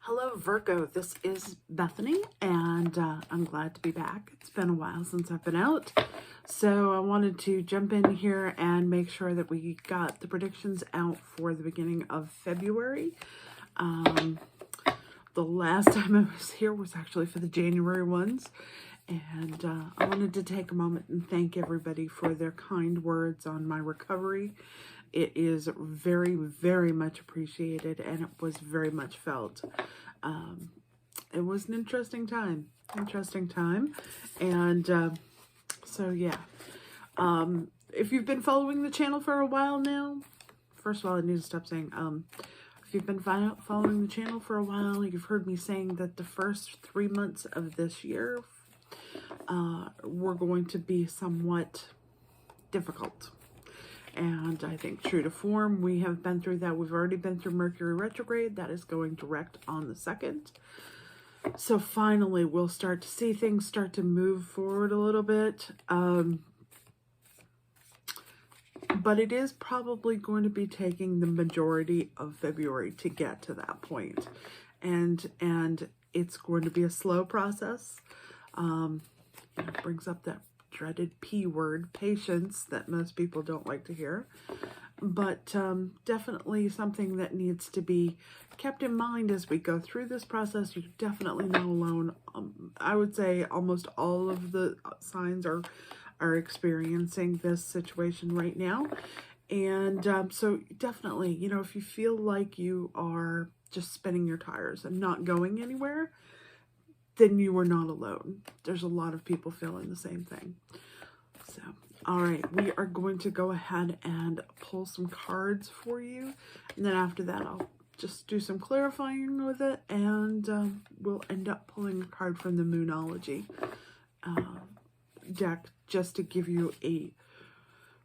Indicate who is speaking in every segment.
Speaker 1: Hello, Virgo. This is Bethany, and I'm glad to be back. It's been a while since I've been out, so I wanted to jump in here and make sure that we got the predictions out for the beginning of February. The last time I was here was actually for the January ones, and I wanted to take a moment and thank everybody for their kind words on my recovery. It is very, very much appreciated, and it was very much felt. It was an interesting time, and so yeah. If you've been following the channel for a while now, first of all, I need to stop saying if you've been following the channel for a while, you've heard me saying that the first 3 months of this year were going to be somewhat difficult. And I think true to form, we have been through that. We've already been through Mercury retrograde. That is going direct on the 2nd. So finally, we'll start to see things start to move forward a little bit. But it is probably going to be taking the majority of February to get to that point. And it's going to be a slow process. It brings up that dreaded P word, patience, that most people don't like to hear, but definitely something that needs to be kept in mind as we go through this process. You're definitely not alone. I would say almost all of the signs are experiencing this situation right now, and so definitely, you know, if you feel like you are just spinning your tires and not going anywhere, then you are not alone. There's a lot of people feeling the same thing. So, all right, we are going to go ahead and pull some cards for you. And then after that, I'll just do some clarifying with it. And we'll end up pulling a card from the Moonology deck just to give you a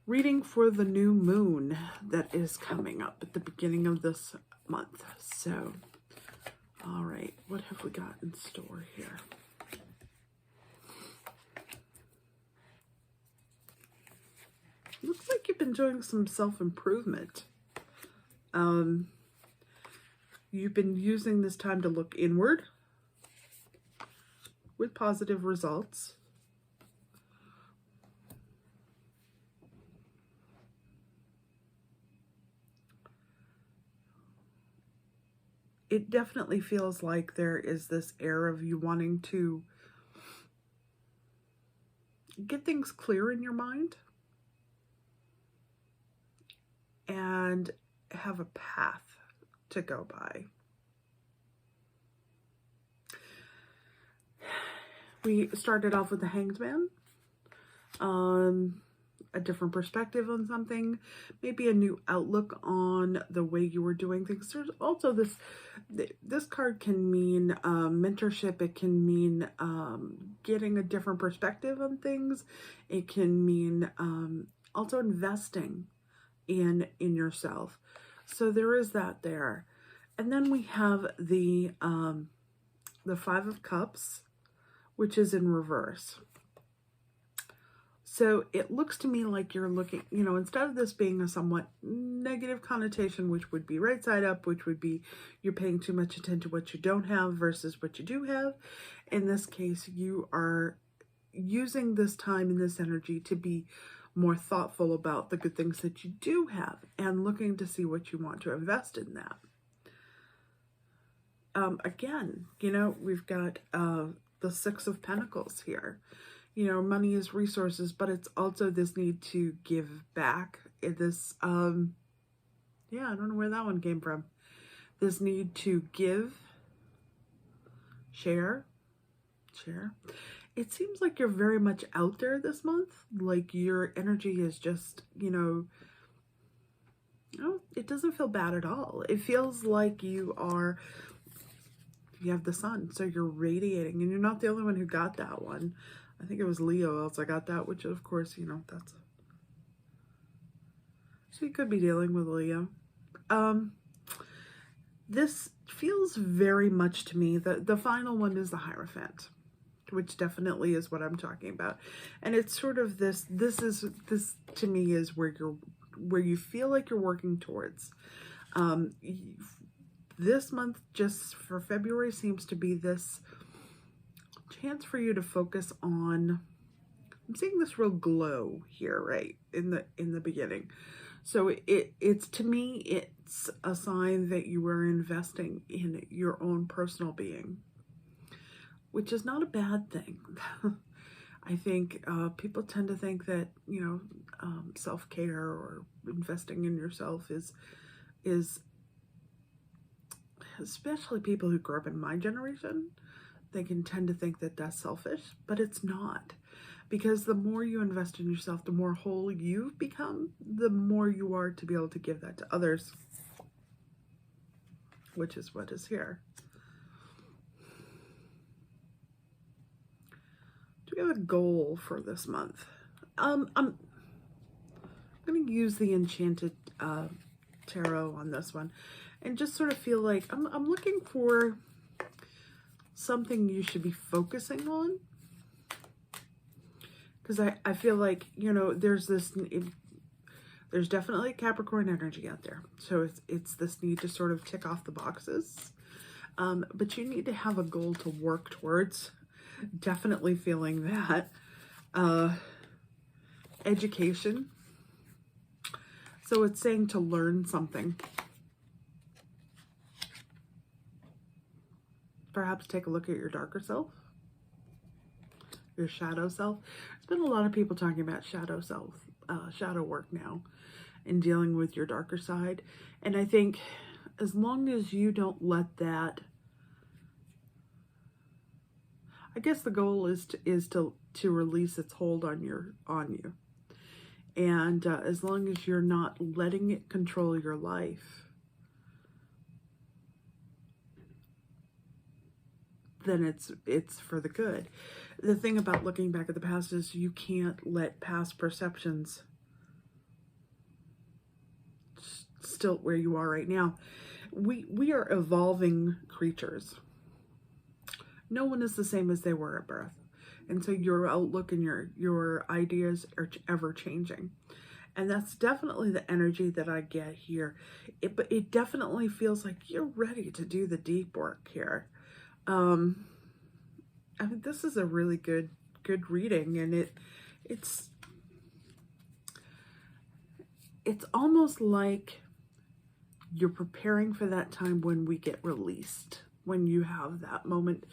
Speaker 1: reading for the new moon that is coming up at the beginning of this month. So, all right, what have we got in store here? Looks like you've been doing some self-improvement. You've been using this time to look inward with positive results. It definitely feels like there is this air of you wanting to get things clear in your mind and have a path to go by. We started off with the Hanged Man. A different perspective on something, maybe a new outlook on the way you were doing things. There's also this card can mean mentorship. It can mean getting a different perspective on things. It can mean also investing in yourself. So there is that there. And then we have the 5 of Cups, which is in reverse. So it looks to me like you're looking, you know, instead of this being a somewhat negative connotation, which would be right side up, which would be you're paying too much attention to what you don't have versus what you do have. In this case, you are using this time and this energy to be more thoughtful about the good things that you do have and looking to see what you want to invest in that. Again, you know, we've got the 6 of Pentacles here. You know, money is resources, but it's also this need to give back. This, yeah, I don't know where that one came from. This need to give, share. It seems like you're very much out there this month. Like your energy is just, you know, it doesn't feel bad at all. It feels like you have the sun, so you're radiating, and you're not the only one who got that one. I think it was Leo else I got that, which of course, you know, so you could be dealing with Leo. This feels very much to me, the final one is the Hierophant, which definitely is what I'm talking about. And it's sort of this to me is where you feel like you're working towards. this month, just for February, seems to be this chance for you to focus on, I'm seeing this real glow here, right, in the beginning. So it's to me, it's a sign that you are investing in your own personal being, which is not a bad thing. I think people tend to think that, you know, self-care or investing in yourself is, especially people who grew up in my generation, they can tend to think that that's selfish, but it's not. Because the more you invest in yourself, the more whole you've become, the more you are to be able to give that to others, which is what is here. Do we have a goal for this month? I'm going to use the Enchanted Tarot on this one and just sort of feel like I'm looking for something you should be focusing on. Because I feel like, you know, there's definitely Capricorn energy out there. So it's this need to sort of tick off the boxes. But you need to have a goal to work towards. Definitely feeling that. Education. So it's saying to learn something. Perhaps take a look at your darker self. Your shadow self. There's been a lot of people talking about shadow self, shadow work now, and dealing with your darker side. And I think as long as you don't let that, I guess the goal is to release its hold on you. And as long as you're not letting it control your life, then it's for the good. The thing about looking back at the past is you can't let past perceptions stilt where you are right now. We are evolving creatures. No one is the same as they were at birth. And so your outlook and your ideas are ever changing. And that's definitely the energy that I get here. But it definitely feels like you're ready to do the deep work here. I mean, this is a really good reading, and it's almost like you're preparing for that time when we get released, when you have that moment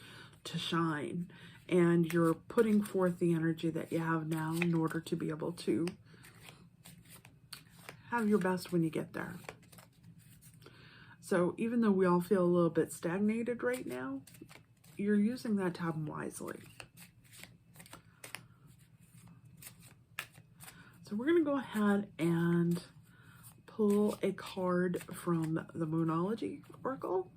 Speaker 1: to shine, and you're putting forth the energy that you have now in order to be able to have your best when you get there. So even though we all feel a little bit stagnated right now, you're using that time wisely. So we're going to go ahead and pull a card from the Moonology Oracle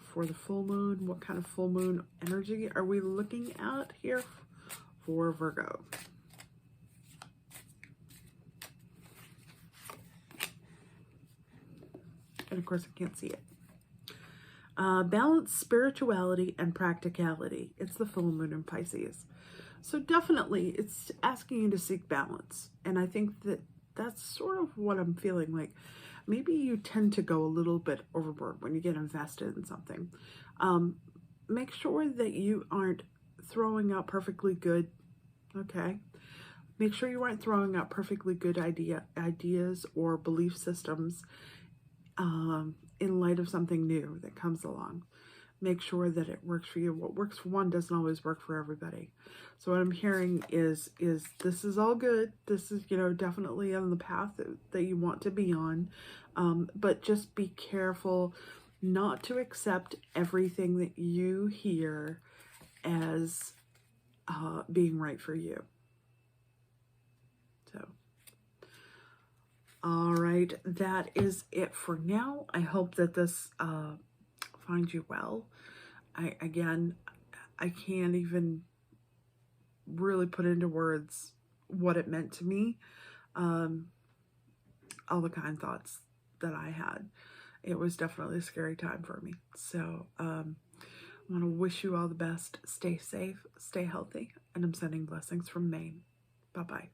Speaker 1: for the full moon. What kind of full moon energy are we looking at here for Virgo? And of course I can't see it. Balance, spirituality, and practicality. It's the full moon in Pisces. So definitely it's asking you to seek balance. And I think that that's sort of what I'm feeling like. Maybe you tend to go a little bit overboard when you get invested in something. Make sure that you aren't throwing out perfectly good, okay? Make sure you aren't throwing out perfectly good ideas or belief systems in light of something new that comes along. Make sure that it works for you. What works for one doesn't always work for everybody. So what I'm hearing is this is all good. This is, you know, definitely on the path that you want to be on. But just be careful not to accept everything that you hear as being right for you. So, all right, that is it for now. I hope that this finds you well. I can't even really put into words what it meant to me. All the kind thoughts that I had. It was definitely a scary time for me. So I want to wish you all the best. Stay safe, stay healthy, and I'm sending blessings from Maine. Bye-bye.